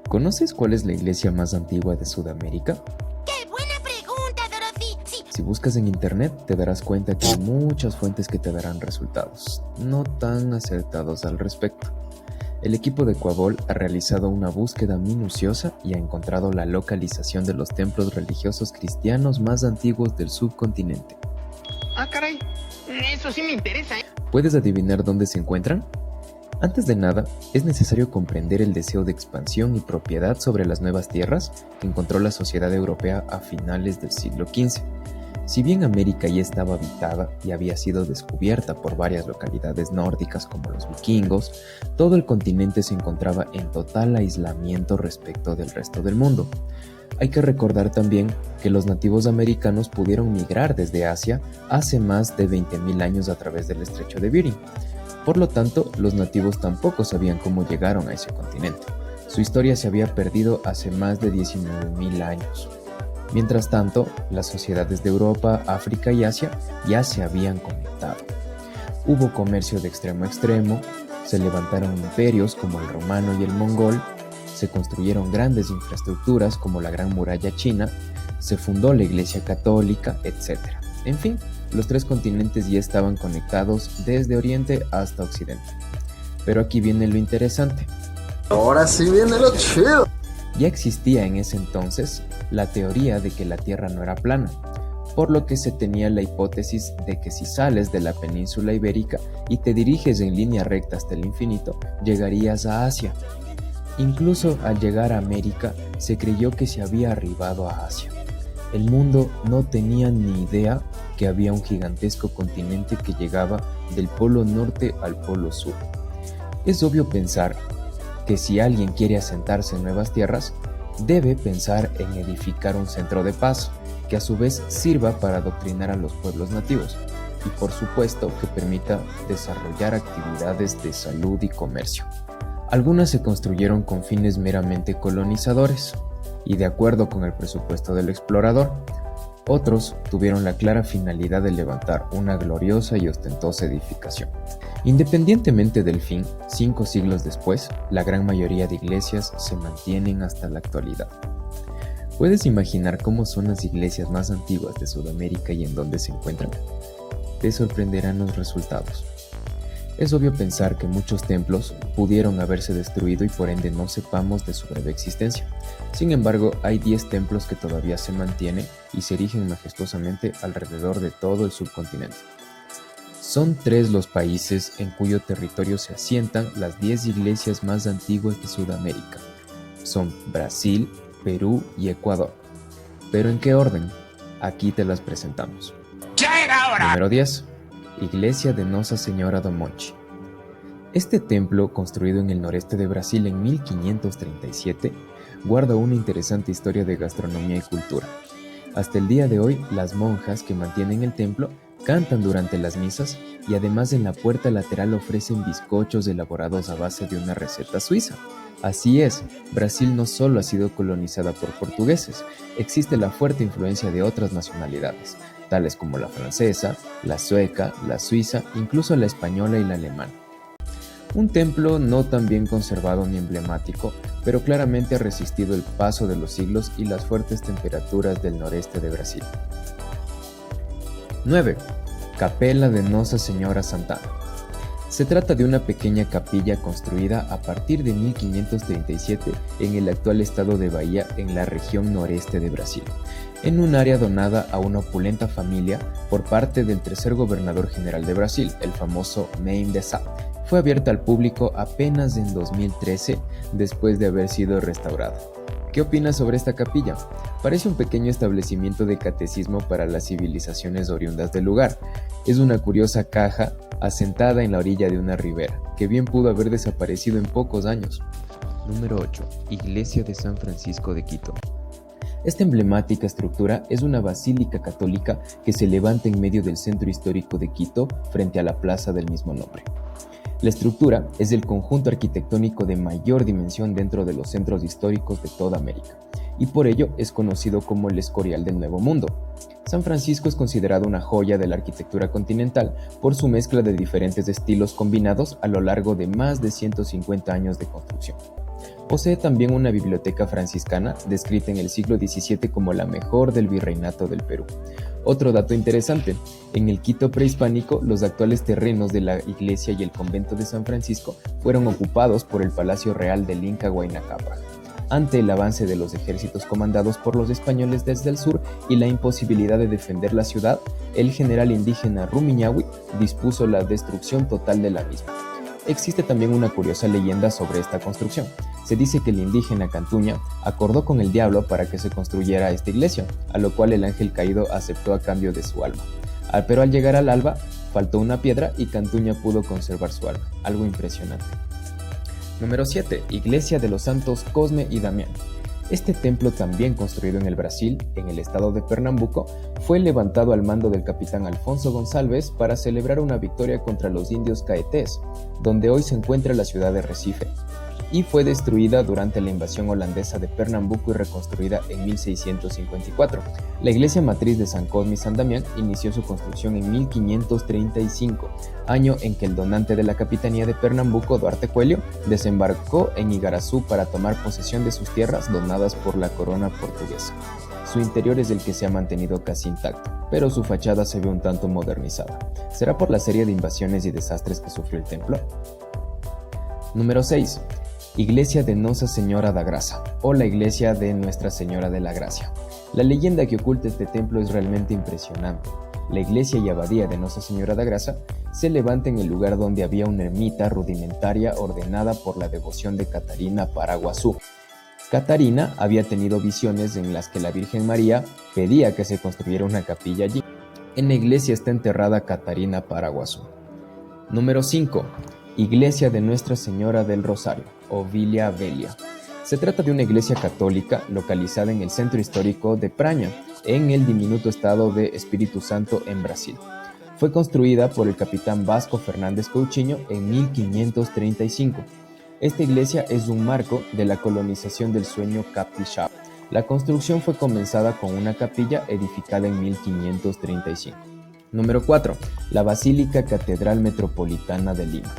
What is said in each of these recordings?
¿Conoces cuál es la iglesia más antigua de Sudamérica? ¡Qué buena pregunta, Dorothy! Sí, Si buscas en internet te darás cuenta que hay muchas fuentes que te darán resultados, no tan acertados al respecto. El equipo de Quabol ha realizado una búsqueda minuciosa y ha encontrado la localización de los templos religiosos cristianos más antiguos del subcontinente. Ah, caray. Eso sí me interesa, ¿eh? ¿Puedes adivinar dónde se encuentran? Antes de nada, es necesario comprender el deseo de expansión y propiedad sobre las nuevas tierras que encontró la sociedad europea a finales del siglo XV. Si bien América ya estaba habitada y había sido descubierta por varias localidades nórdicas como los vikingos, todo el continente se encontraba en total aislamiento respecto del resto del mundo. Hay que recordar también que los nativos americanos pudieron migrar desde Asia hace más de 20.000 años a través del estrecho de Bering. Por lo tanto, los nativos tampoco sabían cómo llegaron a ese continente. Su historia se había perdido hace más de 19.000 años. Mientras tanto, las sociedades de Europa, África y Asia ya se habían conectado. Hubo comercio de extremo a extremo, se levantaron imperios como el romano y el mongol, se construyeron grandes infraestructuras como la Gran Muralla China, se fundó la Iglesia Católica, etc. En fin, los tres continentes ya estaban conectados desde Oriente hasta Occidente. Pero aquí viene lo interesante. Ahora sí viene lo chido. Ya existía en ese entonces la teoría de que la Tierra no era plana, por lo que se tenía la hipótesis de que si sales de la península ibérica y te diriges en línea recta hasta el infinito, llegarías a Asia. Incluso al llegar a América, se creyó que se había arribado a Asia. El mundo no tenía ni idea que había un gigantesco continente que llegaba del polo norte al polo sur. Es obvio pensar que si alguien quiere asentarse en nuevas tierras, debe pensar en edificar un centro de paz, que a su vez sirva para adoctrinar a los pueblos nativos, y por supuesto que permita desarrollar actividades de salud y comercio. Algunas se construyeron con fines meramente colonizadores, y de acuerdo con el presupuesto del explorador. Otros tuvieron la clara finalidad de levantar una gloriosa y ostentosa edificación. Independientemente del fin, 5 siglos después, la gran mayoría de iglesias se mantienen hasta la actualidad. ¿Puedes imaginar cómo son las iglesias más antiguas de Sudamérica y en dónde se encuentran? Te sorprenderán los resultados. Es obvio pensar que muchos templos pudieron haberse destruido y por ende no sepamos de su breve existencia. Sin embargo, hay 10 templos que todavía se mantienen y se erigen majestuosamente alrededor de todo el subcontinente. Son 3 los países en cuyo territorio se asientan las 10 iglesias más antiguas de Sudamérica. Son Brasil, Perú y Ecuador. ¿Pero en qué orden? Aquí te las presentamos. ¡Ya era hora! Número 10. Iglesia de Nossa Senhora do Monte. Este templo, construido en el noreste de Brasil en 1537, guarda una interesante historia de gastronomía y cultura. Hasta el día de hoy, las monjas que mantienen el templo cantan durante las misas y además en la puerta lateral ofrecen bizcochos elaborados a base de una receta suiza. Así es, Brasil no solo ha sido colonizada por portugueses, existe la fuerte influencia de otras nacionalidades, tales como la francesa, la sueca, la suiza, incluso la española y la alemana. Un templo no tan bien conservado ni emblemático, pero claramente ha resistido el paso de los siglos y las fuertes temperaturas del noreste de Brasil. 9. Capela de Nossa Senhora Santana. Se trata de una pequeña capilla construida a partir de 1537 en el actual estado de Bahía, en la región noreste de Brasil, en un área donada a una opulenta familia por parte del tercer gobernador general de Brasil, el famoso Mem de Sá. Fue abierta al público apenas en 2013, después de haber sido restaurada. ¿Qué opinas sobre esta capilla? Parece un pequeño establecimiento de catecismo para las civilizaciones oriundas del lugar. Es una curiosa caja asentada en la orilla de una ribera, que bien pudo haber desaparecido en pocos años. Número 8. Iglesia de San Francisco de Quito. Esta emblemática estructura es una basílica católica que se levanta en medio del centro histórico de Quito, frente a la plaza del mismo nombre. La estructura es el conjunto arquitectónico de mayor dimensión dentro de los centros históricos de toda América, y por ello es conocido como el Escorial del Nuevo Mundo. San Francisco es considerado una joya de la arquitectura continental por su mezcla de diferentes estilos combinados a lo largo de más de 150 años de construcción. Posee también una biblioteca franciscana, descrita en el siglo XVII como la mejor del virreinato del Perú. Otro dato interesante, en el Quito prehispánico, los actuales terrenos de la iglesia y el convento de San Francisco fueron ocupados por el Palacio Real del Inca Huayna Cápac. Ante el avance de los ejércitos comandados por los españoles desde el sur y la imposibilidad de defender la ciudad, el general indígena Rumiñahui dispuso la destrucción total de la misma. Existe también una curiosa leyenda sobre esta construcción. Se dice que el indígena Cantuña acordó con el diablo para que se construyera esta iglesia, a lo cual el ángel caído aceptó a cambio de su alma. Pero al llegar al alba, faltó una piedra y Cantuña pudo conservar su alma. Algo impresionante. Número 7. Iglesia de los Santos Cosme y Damián. Este templo, también construido en el Brasil, en el estado de Pernambuco, fue levantado al mando del capitán Alfonso González para celebrar una victoria contra los indios caetés, donde hoy se encuentra la ciudad de Recife, y fue destruida durante la invasión holandesa de Pernambuco y reconstruida en 1654. La iglesia matriz de San Cosme y San Damián inició su construcción en 1535, año en que el donante de la capitanía de Pernambuco, Duarte Coelho, desembarcó en Igarazú para tomar posesión de sus tierras donadas por la corona portuguesa. Su interior es el que se ha mantenido casi intacto, pero su fachada se ve un tanto modernizada. ¿Será por la serie de invasiones y desastres que sufrió el templo? Número 6. Iglesia de Nossa Señora da Graça, o la Iglesia de Nuestra Señora de la Gracia. La leyenda que oculta este templo es realmente impresionante. La iglesia y abadía de Nossa Señora da Graça se levanta en el lugar donde había una ermita rudimentaria ordenada por la devoción de Catarina Paraguazú. Catarina había tenido visiones en las que la Virgen María pedía que se construyera una capilla allí. En la iglesia está enterrada Catarina Paraguazú. Número 5. Iglesia de Nuestra Señora del Rosario, o Villa Velha. Se trata de una iglesia católica localizada en el centro histórico de Praia, en el diminuto estado de Espíritu Santo en Brasil. Fue construida por el capitán Vasco Fernández Coutinho en 1535. Esta iglesia es un marco de la colonización del sueño capixaba. La construcción fue comenzada con una capilla edificada en 1535. Número 4. La Basílica Catedral Metropolitana de Lima.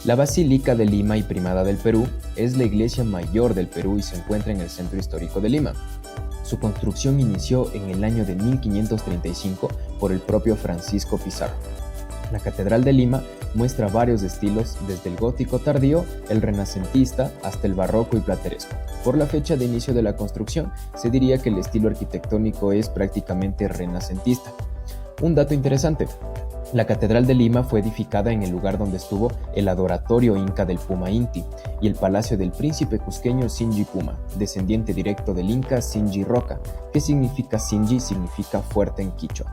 La Basílica de Lima y Primada del Perú es la iglesia mayor del Perú y se encuentra en el centro histórico de Lima. Su construcción inició en el año de 1535 por el propio Francisco Pizarro. La Catedral de Lima muestra varios estilos, desde el gótico tardío, el renacentista, hasta el barroco y plateresco. Por la fecha de inicio de la construcción, se diría que el estilo arquitectónico es prácticamente renacentista. Un dato interesante: la Catedral de Lima fue edificada en el lugar donde estuvo el adoratorio inca del Puma Inti y el palacio del príncipe cusqueño Sinji Puma, descendiente directo del inca Sinji Roca, que significa Sinji significa fuerte en quichua.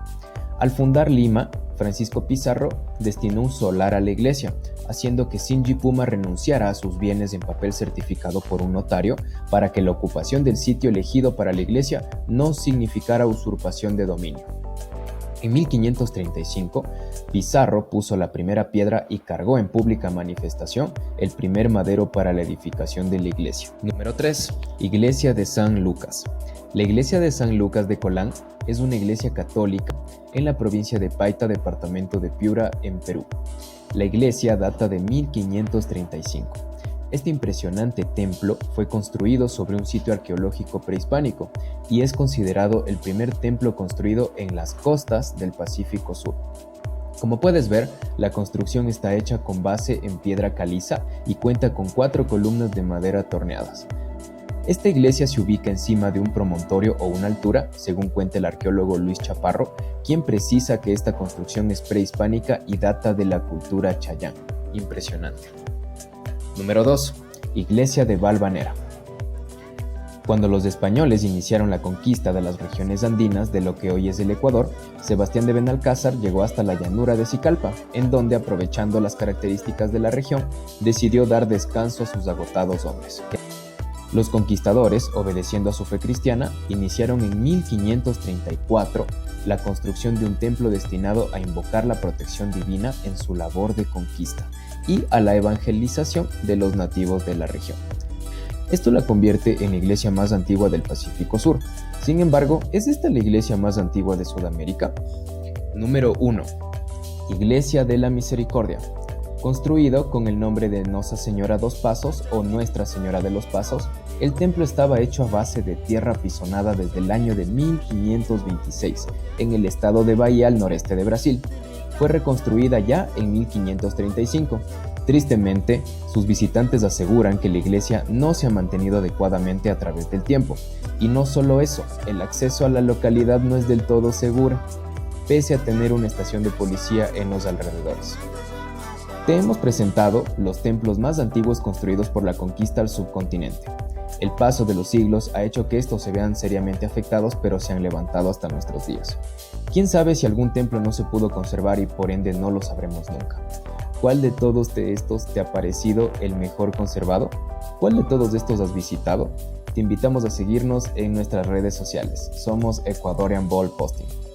Al fundar Lima, Francisco Pizarro destinó un solar a la iglesia, haciendo que Sinji Puma renunciara a sus bienes en papel certificado por un notario para que la ocupación del sitio elegido para la iglesia no significara usurpación de dominio. En 1535, Pizarro puso la primera piedra y cargó en pública manifestación el primer madero para la edificación de la iglesia. Número 3. Iglesia de San Lucas. La iglesia de San Lucas de Colán es una iglesia católica en la provincia de Paita, departamento de Piura, en Perú. La iglesia data de 1535. Este impresionante templo fue construido sobre un sitio arqueológico prehispánico y es considerado el primer templo construido en las costas del Pacífico Sur. Como puedes ver, la construcción está hecha con base en piedra caliza y cuenta con 4 columnas de madera torneadas. Esta iglesia se ubica encima de un promontorio o una altura, según cuenta el arqueólogo Luis Chaparro, quien precisa que esta construcción es prehispánica y data de la cultura chayán. Impresionante. Número 2. Iglesia de Valvanera. Cuando los españoles iniciaron la conquista de las regiones andinas de lo que hoy es el Ecuador, Sebastián de Benalcázar llegó hasta la llanura de Sicalpa, en donde, aprovechando las características de la región, decidió dar descanso a sus agotados hombres. Los conquistadores, obedeciendo a su fe cristiana, iniciaron en 1534 la construcción de un templo destinado a invocar la protección divina en su labor de conquista y a la evangelización de los nativos de la región. Esto la convierte en la iglesia más antigua del Pacífico Sur. Sin embargo, ¿es esta la iglesia más antigua de Sudamérica? Número 1. Iglesia de la Misericordia. Construido con el nombre de Nossa Señora dos Passos o Nuestra Señora de los Pasos, el templo estaba hecho a base de tierra pisonada desde el año de 1526 en el estado de Bahía al noreste de Brasil. Fue reconstruida ya en 1535. Tristemente, sus visitantes aseguran que la iglesia no se ha mantenido adecuadamente a través del tiempo. Y no solo eso, el acceso a la localidad no es del todo seguro, pese a tener una estación de policía en los alrededores. Te hemos presentado los templos más antiguos construidos por la conquista al subcontinente. El paso de los siglos ha hecho que estos se vean seriamente afectados, pero se han levantado hasta nuestros días. ¿Quién sabe si algún templo no se pudo conservar y por ende no lo sabremos nunca? ¿Cuál de todos estos te ha parecido el mejor conservado? ¿Cuál de todos estos has visitado? Te invitamos a seguirnos en nuestras redes sociales. Somos Ecuadorian Ball Posting.